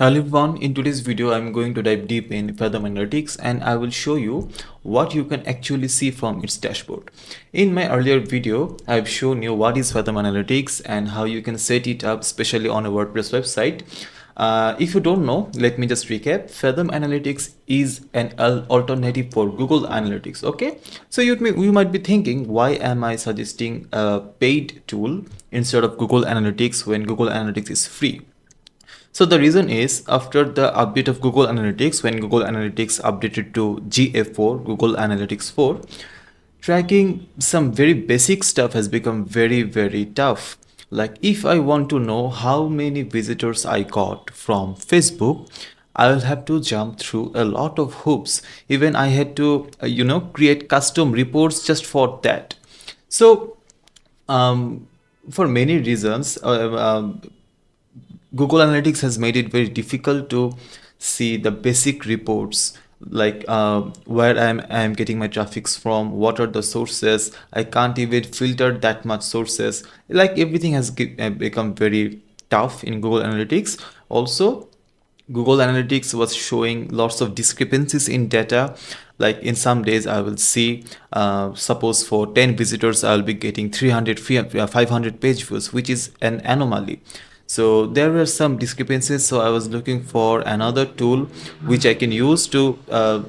Hello everyone, in today's video I'm going to dive deep in Fathom Analytics and I will show you what you can actually see from its dashboard. In my earlier video, I've shown you what is Fathom Analytics and how you can set it up, especially on a WordPress website. If you don't know, let me just recap. Fathom Analytics is an alternative for Google Analytics. Okay, so you might be thinking, why am I suggesting a paid tool instead of Google Analytics when Google Analytics is free? So the reason is, after the update of Google Analytics, when Google Analytics updated to GA4, Google Analytics 4, tracking some very basic stuff has become very tough. Like if I want to know how many visitors I got from Facebook, I'll have to jump through a lot of hoops. Even I had to, create custom reports just for that. So for many reasons, Google Analytics has made it very difficult to see the basic reports, like where I'm getting my traffics from, what are the sources. I can't even filter that much sources. Like everything has become very tough in Google Analytics. Also, Google Analytics was showing lots of discrepancies in data. Like in some days I will see, suppose for 10 visitors, I'll be getting 300, 500 page views, which is an anomaly. So there were some discrepancies. So I was looking for another tool which I can use to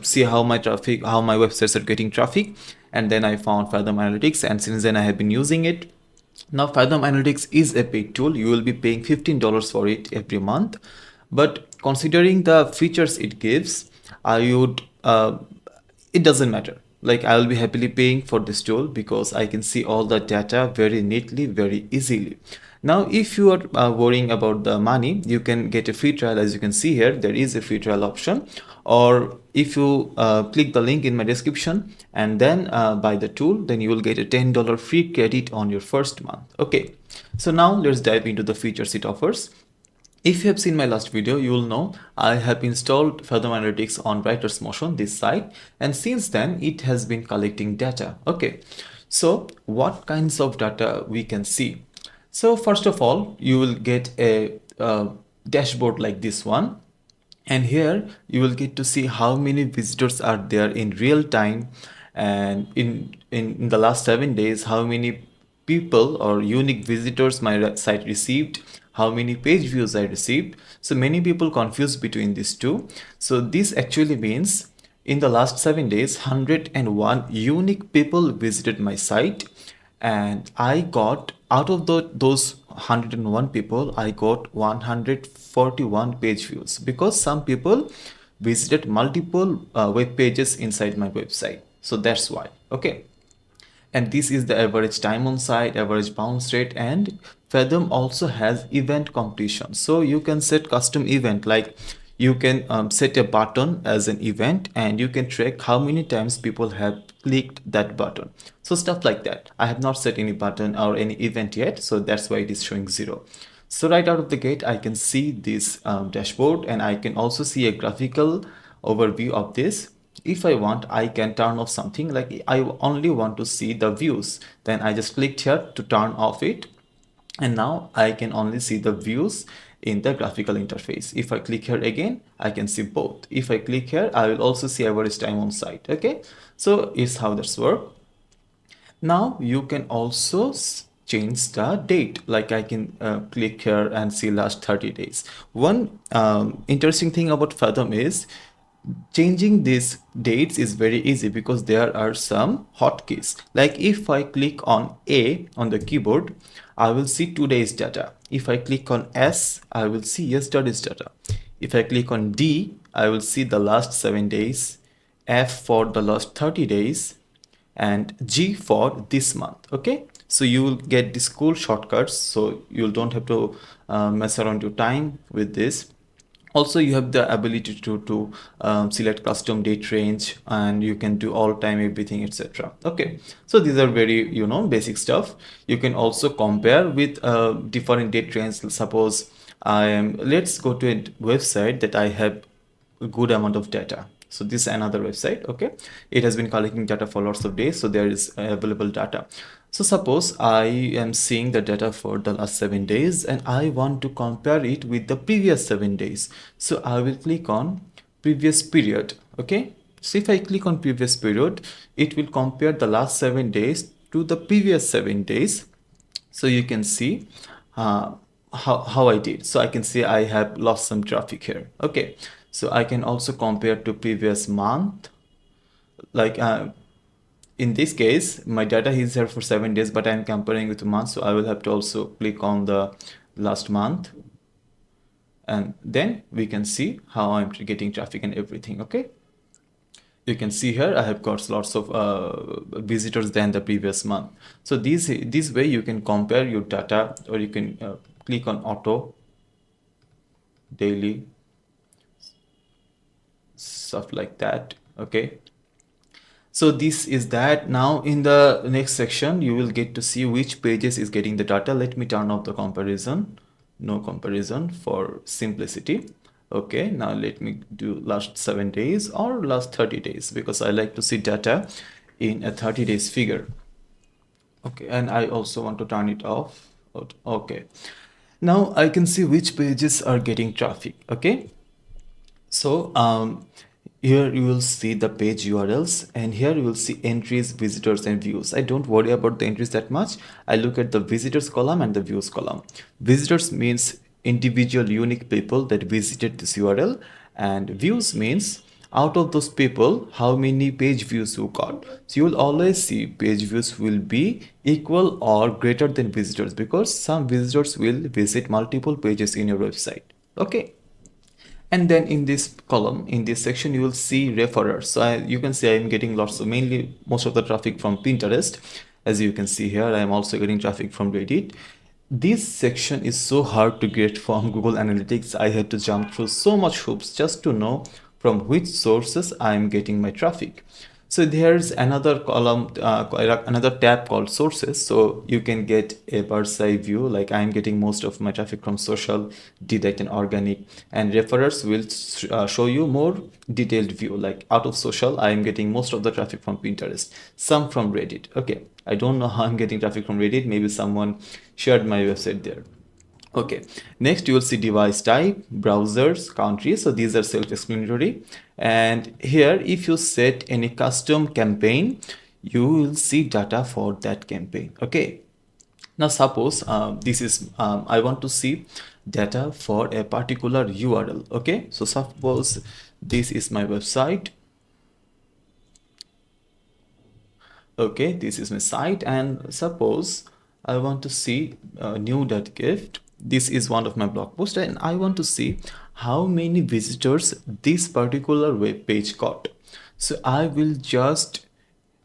see how my websites are getting traffic. And then I found Fathom Analytics, and since then I have been using it. Now, Fathom Analytics is a paid tool. You will be paying $15 for it every month. But considering the features it gives, I would, it doesn't matter. Like I will be happily paying for this tool because I can see all the data very neatly, very easily. Now, if you are worrying about the money, you can get a free trial. As you can see here, there is a free trial option. Or if you click the link in my description and then buy the tool, then you will get a $10 free credit on your first month. Okay, so now let's dive into the features it offers. If you have seen my last video, you will know I have installed Fathom Analytics on Writer's Motion, this site, and since then it has been collecting data. Okay, so what kinds of data we can see? So first of all, you will get a dashboard like this one, and here you will get to see how many visitors are there in real time, and in the last 7 days, how many people or unique visitors my site received, how many page views I received. So many people confuse between these two. So this actually means in the last 7 days, 101 unique people visited my site, and I got, out of those 101 people, I got 141 page views, because some people visited multiple web pages inside my website. So that's why. Okay, and this is the average time on site, average bounce rate. And Fathom also has event completion, so you can set custom event. Like you can set a button as an event, and you can track how many times people have clicked that button. So stuff like that. I have not set any button or any event yet, so that's why it is showing 0. So right out of the gate, I can see this dashboard, and I can also see a graphical overview of this. If I want, I can turn off something. Like I only want to see the views, then I just clicked here to turn off it, and now I can only see the views in the graphical interface. If I click here again, I can see both. If I click here, I will also see average time on site. Okay, so it's how this works. Now you can also change the date. Like I can click here and see last 30 days. One interesting thing about Fathom is changing these dates is very easy, because there are some hotkeys. Like if I click on A on the keyboard, I will see today's data. If I click on S, I will see yesterday's data. If I click on D, I will see the last 7 days, F for the last 30 days, and G for this month. Okay, so you will get these cool shortcuts, so you don't have to mess around your time with this. Also, you have the ability to select custom date range, and you can do all time everything, etc. Okay, so these are very basic stuff. You can also compare with different date range. Suppose let's go to a website that I have a good amount of data. So this is another website. Okay, it has been collecting data for lots of days, so there is available data. So suppose I am seeing the data for the last 7 days and I want to compare it with the previous 7 days. So I will click on previous period. Okay. So if I click on previous period, it will compare the last 7 days to the previous 7 days. So you can see uh, how I did. So I can see I have lost some traffic here. Okay. So I can also compare to previous month. Like in this case, my data is here for 7 days, but I'm comparing with a month. So I will have to also click on the last month. And then we can see how I'm getting traffic and everything. Okay. You can see here I have got lots of visitors than the previous month. So this way you can compare your data, or you can click on auto daily, stuff like that. Okay. So this is that. Now in the next section, you will get to see which pages is getting the data. Let me turn off the comparison. No comparison for simplicity. Okay, now let me do last 7 days or last 30 days, because I like to see data in a 30 days figure. Okay, and I also want to turn it off. Okay, now I can see which pages are getting traffic. Okay, so here you will see the page URLs, and here you will see entries, visitors, and views. I don't worry about the entries that much. I look at the visitors column and the views column. Visitors means individual unique people that visited this URL, and views means out of those people how many page views you got. So you will always see page views will be equal or greater than visitors, because some visitors will visit multiple pages in your website. Okay. And then in this column, in this section, you will see referrers. So you can see I'm getting lots of, mainly most of the traffic from Pinterest. As you can see here, I am also getting traffic from Reddit. This section is so hard to get from Google Analytics. I had to jump through so much hoops just to know from which sources I am getting my traffic. So there's another column, another tab called sources. So you can get a bird's eye view. Like I'm getting most of my traffic from social, direct, and organic. And referrers will show you more detailed view. Like out of social, I am getting most of the traffic from Pinterest, some from Reddit. Okay, I don't know how I'm getting traffic from Reddit. Maybe someone shared my website there. Okay, next you will see device type, browsers, countries. So these are self-explanatory. And here, if you set any custom campaign, you will see data for that campaign. Okay. Now suppose I want to see data for a particular URL. Okay. So suppose this is my website. Okay, this is my site, and suppose I want to see new.gift. This is one of my blog posts, and I want to see how many visitors this particular web page got. So I will just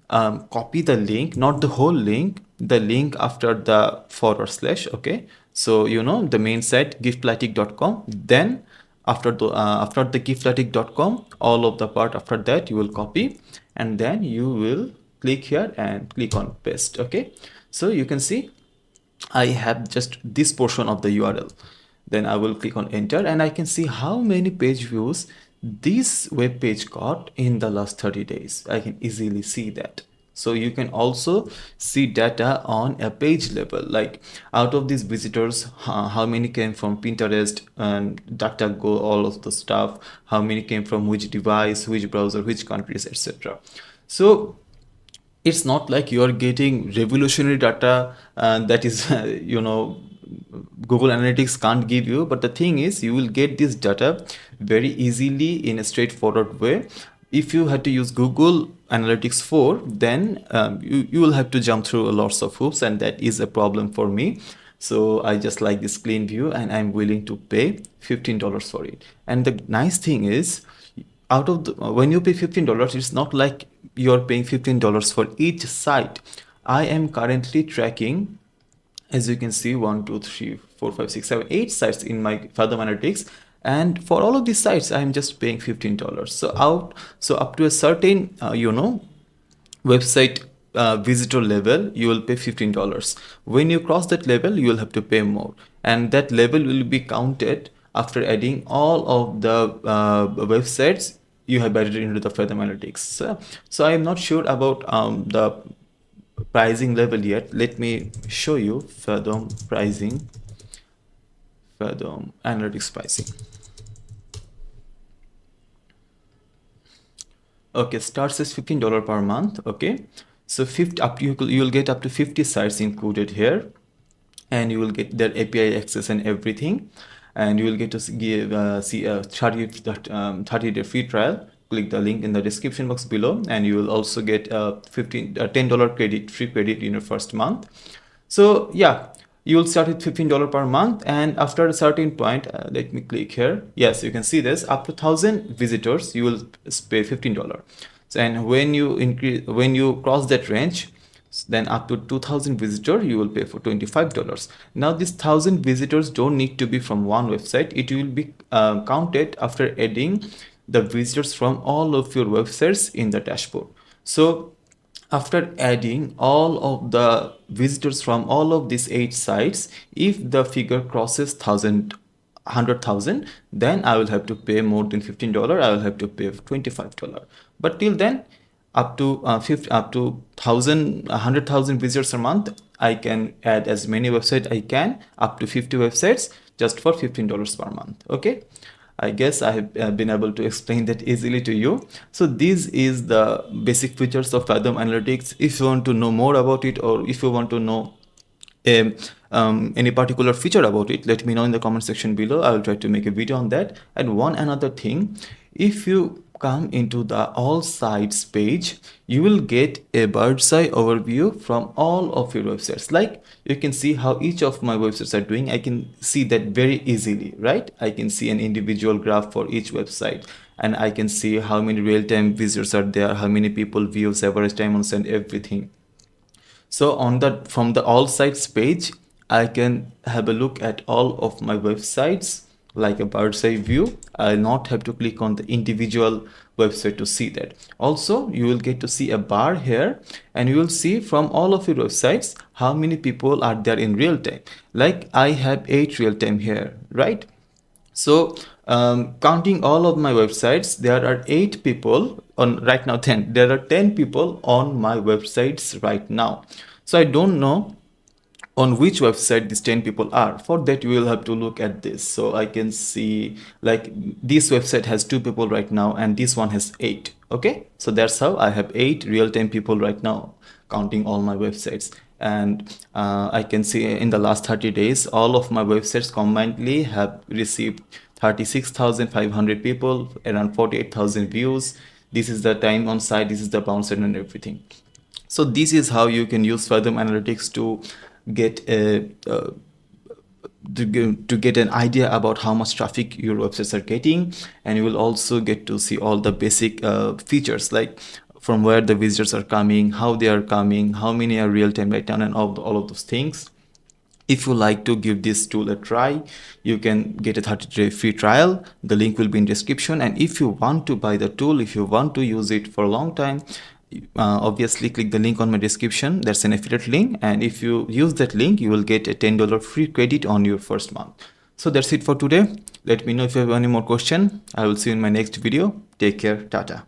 copy the link, not the whole link, the link after the /. Okay, so you know the main site giftlatic.com. Then after the giftlatic.com, all of the part after that you will copy, and then you will click here and click on paste. Okay, so you can see I have just this portion of the URL. Then I will click on enter, and I can see how many page views this web page got in the last 30 days. I can easily see that. So you can also see data on a page level, like out of these visitors, how many came from Pinterest and DuckDuckGo, all of the stuff, how many came from which device, which browser, which countries, etc. So it's not like you're getting revolutionary data that is Google Analytics can't give you, but the thing is you will get this data very easily in a straightforward way. If you had to use Google Analytics 4, then you will have to jump through lots of hoops, and that is a problem for me. So I just like this clean view, and I'm willing to pay $15 for it. And the nice thing is, out of the, when you pay $15, it's not like you're paying $15 for each site. I am currently tracking, as you can see, 1 2 3 4 5 6 7 8 sites in my Fathom Analytics, and for all of these sites I'm just paying $15. So up to a certain website visitor level, you will pay $15. When you cross that level, you will have to pay more, and that level will be counted after adding all of the websites you have added into the Fathom Analytics. So I am not sure about the pricing level yet. Let me show you Fathom pricing, Fathom analytics pricing. Okay, starts as $15 per month. Okay, so 50 up you'll get up to 50 sites included here, and you will get their API access and everything, and you will get to see a 30-day free trial. Click the link in the description box below, and you will also get a $10 free credit in your first month. So yeah, you will start with $15 per month, and after a certain point, let me click here. Yes, you can see this, up to 1,000 visitors you will pay $15. So, and when you cross that range, then up to 2,000 visitors you will pay for $25. Now these 1,000 visitors don't need to be from one website. It will be counted after adding the visitors from all of your websites in the dashboard. So after adding all of the visitors from all of these 8 sites, if the figure crosses 100,000, then I will have to pay more than $15. I will have to pay $25. But till then, up to 100,000 visitors a month, I can add as many websites I can, up to 50 websites, just for $15 per month. Okay, I guess I have been able to explain that easily to you. So this is the basic features of Fathom Analytics. If you want to know more about it, or if you want to know any particular feature about it, let me know in the comment section below. I will try to make a video on that. And one another thing, if you come into the all sites page, you will get a bird's eye overview from all of your websites. Like, you can see how each of my websites are doing. I can see that very easily, right? I can see an individual graph for each website, and I can see how many real-time visitors are there, how many people views, average time on send, everything. So from the all sites page, I can have a look at all of my websites like a bird's eye view. I'll not have to click on the individual website to see that. Also, you will get to see a bar here, and you will see from all of your websites how many people are there in real time. Like, I have 8 real time here, right? So counting all of my websites, there are 8 people on right now. 10 there are 10 people on my websites right now. So I don't know on which website these 10 people are. For that, you will have to look at this. So I can see, like, this website has 2 people right now, and this one has 8. Okay, so that's how I have 8 real-time people right now, counting all my websites. And I can see in the last 30 days, all of my websites combinedly have received 36,500 people, around 48,000 views. This is the time on site, this is the bounce rate and everything. So this is how you can use Fathom Analytics to get to get an idea about how much traffic your websites are getting, and you will also get to see all the basic features, like from where the visitors are coming, how they are coming, how many are real-time right now, and all of those things. If you like to give this tool a try, you can get a 30-day free trial. The link will be in description. And if you want to buy the tool, if you want to use it for a long time, obviously click the link on my description. That's an affiliate link, and if you use that link, you will get a $10 free credit on your first month. So that's it for today. Let me know if you have any more question. I will see you in my next video. Take care. Tata.